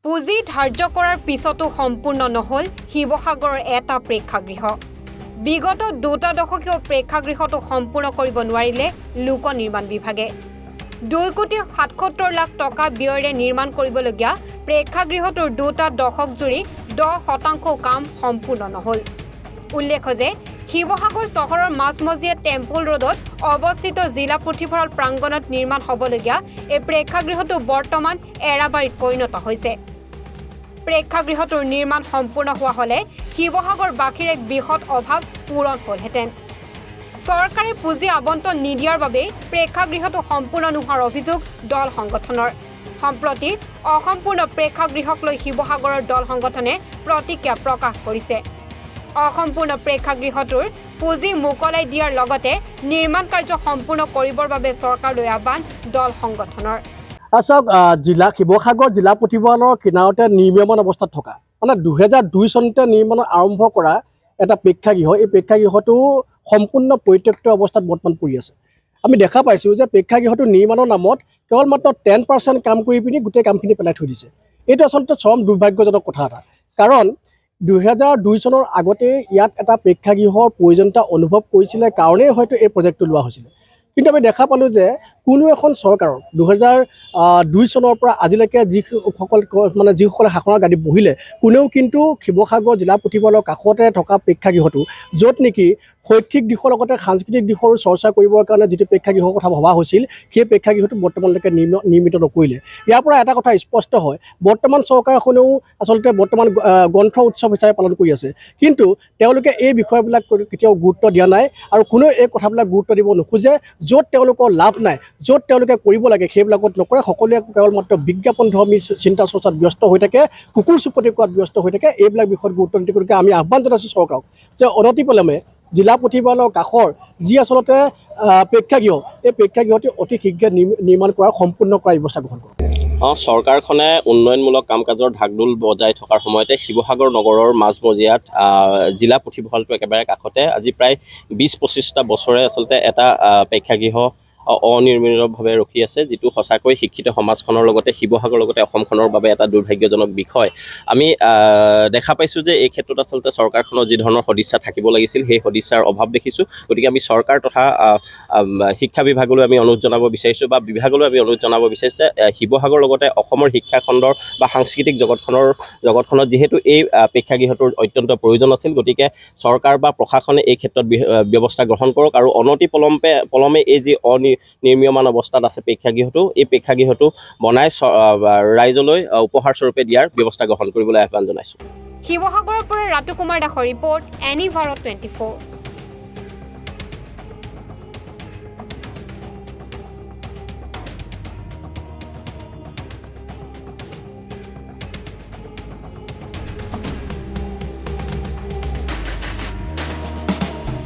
পুঁজি ধাৰ্য কৰাৰ পিছতো সম্পূৰ্ণ নহ'ল শিৱসাগৰৰ এটা প্ৰেক্ষাগৃহ। বিগত 2টা দশকীয় প্ৰেক্ষাগৃহটো সম্পূৰ্ণ কৰিব নোৱাৰিলে লোক নিৰ্মাণ বিভাগে। 2,77,00,000 টকা ব্যয়েৰে নিৰ্মাণ কৰিবলগীয়া প্ৰেক্ষাগৃহটোৰ 2টা দশক জুৰি 10% কাম সম্পূৰ্ণ নহ'ল। উল্লেখ্য যে শিৱসাগৰ চহৰৰ মাজমজিয়া টেম্পল ৰোডত অৱস্থিত জিলা পুথিভঁৰাল প্ৰাংগণত নিৰ্মাণ হ'বলগীয়া এই প্ৰেক্ষাগৃহটো বৰ্তমান এৰাবাৰীত পৰিণত হৈছে। প্ৰেক্ষাগৃহটোৰ নিৰ্মাণ সম্পূৰ্ণ হোৱা হ'লে শিৱসাগৰবাসীৰ এক বৃহৎ অভাৱ পূৰণ হ'লহেঁতেন। চৰকাৰে পুঁজি আবণ্টন নিদিয়াৰ বাবে প্ৰেক্ষাগৃহটো সম্পূৰ্ণ নোহোৱাৰ অভিযোগ দল সংগঠনৰ। সম্প্ৰতি অসম্পূৰ্ণ প্ৰেক্ষাগৃহক লৈ শিৱসাগৰৰ দল সংগঠনে প্ৰতিক্ৰিয়া প্ৰকাশ কৰিছে। অসম্পূৰ্ণ প্ৰেক্ষাগৃহটোৰ পুঁজি মোকলাই দিয়াৰ লগতে নিৰ্মাণ কাৰ্য সম্পূৰ্ণ কৰিবৰ বাবে চৰকাৰলৈ আহ্বান দল সংগঠনৰ। চাওক, শিৱসাগৰ জিলা পুথিভঁৰালৰ কিনাৰতে নিৰ্মীয়মান অৱস্থাত থকা মানে 2002 চনতে নিৰ্মাণ আৰম্ভ কৰা এটা প্ৰেক্ষাগৃহ, এই প্ৰেক্ষাগৃহটো সম্পূৰ্ণ পৰিত্যক্ত অৱস্থাত বৰ্তমান পৰি আছে। আমি দেখা পাইছোঁ যে প্ৰেক্ষাগৃহটো নিৰ্মাণৰ নামত কেৱল মাত্ৰ 10% কাম কৰি পিনি গোটেই কামখিনি পেলাই থৈ দিছে। এইটো আচলতে চৰম দুৰ্ভাগ্যজনক কথা এটা, কাৰণ 2002 চনৰ আগতে ইয়াত এটা প্ৰেক্ষাগৃহৰ প্ৰয়োজনীয়তা অনুভৱ কৰিছিলে কাৰণেই হয়তো এই প্ৰজেক্টটো লোৱা হৈছিলে। কিন্তু আমি দেখা পালোঁ যে কোনো এখন চৰকাৰৰ 2002 চনৰ পৰা আজিলৈকে যিসকলে শাসনৰ গাদীত বহিলে কোনেও কিন্তু শিৱসাগৰ জিলা পুথিভঁৰালৰ কাষতে থকা প্ৰেক্ষাগৃহটো, য'ত নেকি শৈক্ষিক দিশৰ লগতে সাংস্কৃতিক দিশৰো চৰ্চা কৰিবৰ কাৰণে যিটো প্ৰেক্ষাগৃহৰ কথা ভবা হৈছিল, সেই প্ৰেক্ষাগৃহটো বৰ্তমানলৈকে নিৰ্মিত নকৰিলে। ইয়াৰ পৰা এটা কথা স্পষ্ট হয়, বৰ্তমান চৰকাৰখনেও আচলতে বৰ্তমান গ্ৰন্থ উৎসৱ হিচাপে পালন কৰি আছে, কিন্তু তেওঁলোকে এই বিষয়বিলাক কেতিয়াও গুৰুত্ব দিয়া নাই আৰু কোনেও এই কথাবিলাক গুৰুত্ব দিব নোখোজে। য'ত তেওঁলোকৰ লাভ নাই, য'ত তেওঁলোকে কৰিব লাগে সেইবিলাকত নকৰে, সকলোৱে কেৱল মাত্ৰ বিজ্ঞাপন ধৰ্মী চিন্তা চৰ্চাত ব্যস্ত হৈ থাকে, কুকুৰ চুপতি কোৱাত ব্যস্ত হৈ থাকে। এইবিলাক বিষয়ত গুৰুত্ব নিদি গতিকে আমি আহ্বান জনাইছোঁ চৰকাৰক যে অনতিপলমে জিলা পুথিভঁৰালৰ কাষৰ যি আচলতে প্ৰেক্ষাগৃহ, এই প্ৰেক্ষাগৃহটি অতি শীঘ্ৰে নিৰ্মাণ কৰাৰ সম্পূৰ্ণ কৰাৰ ব্যৱস্থা গ্ৰহণ কৰক। চৰকাৰখনে উন্নয়নমূলক কাম কাজৰ ঢাকঢোল বজাই থকাৰ সময়তে শিৱসাগৰ নগৰৰ মাজমজিয়াত জিলা পুথিভঁৰালটো একেবাৰে কাষতে আজি প্ৰায় 20-25টা বছৰে আচলতে এটা প্ৰেক্ষাগৃহ অনিৰ্মিতভাৱে ৰখি আছে, যিটো সঁচাকৈ শিক্ষিত সমাজখনৰ লগতে শিৱসাগৰৰ লগতে অসমখনৰ বাবে এটা দুৰ্ভাগ্যজনক বিষয়। আমি দেখা পাইছোঁ যে এই ক্ষেত্ৰত আচলতে চৰকাৰখনৰ যি ধৰণৰ সদিচ্ছা থাকিব লাগিছিল সেই সদিচ্ছাৰ অভাৱ দেখিছোঁ। গতিকে আমি চৰকাৰ তথা শিক্ষা বিভাগলৈ আমি অনুৰোধ জনাব বিচাৰিছোঁ বা বিভাগলৈ আমি অনুৰোধ জনাব বিচাৰিছোঁ যে শিৱসাগৰৰ লগতে অসমৰ শিক্ষাখণ্ডৰ বা সাংস্কৃতিক জগতখনত যিহেতু এই প্ৰেক্ষাগৃহটোৰ অত্যন্ত প্ৰয়োজন আছিল, গতিকে চৰকাৰ বা প্ৰশাসনে এই ক্ষেত্ৰত ব্যৱস্থা গ্ৰহণ কৰক আৰু অনতি পলমে এই যি নিৰ্মীয়মান অৱস্থাত আছে প্ৰেক্ষাগৃহটো, এই প্ৰেক্ষাগৃহটো বনাই ৰাইজলৈ উপহাৰ স্বৰূপে দিয়াৰ ব্যৱস্থা গ্ৰহণ কৰিবলৈ আহ্বান জনাইছোঁ। শিৱসাগৰৰ পৰা ৰাতু কুমাৰ দাসৰ ৰিপৰ্ট, এনি ভাৰত 24।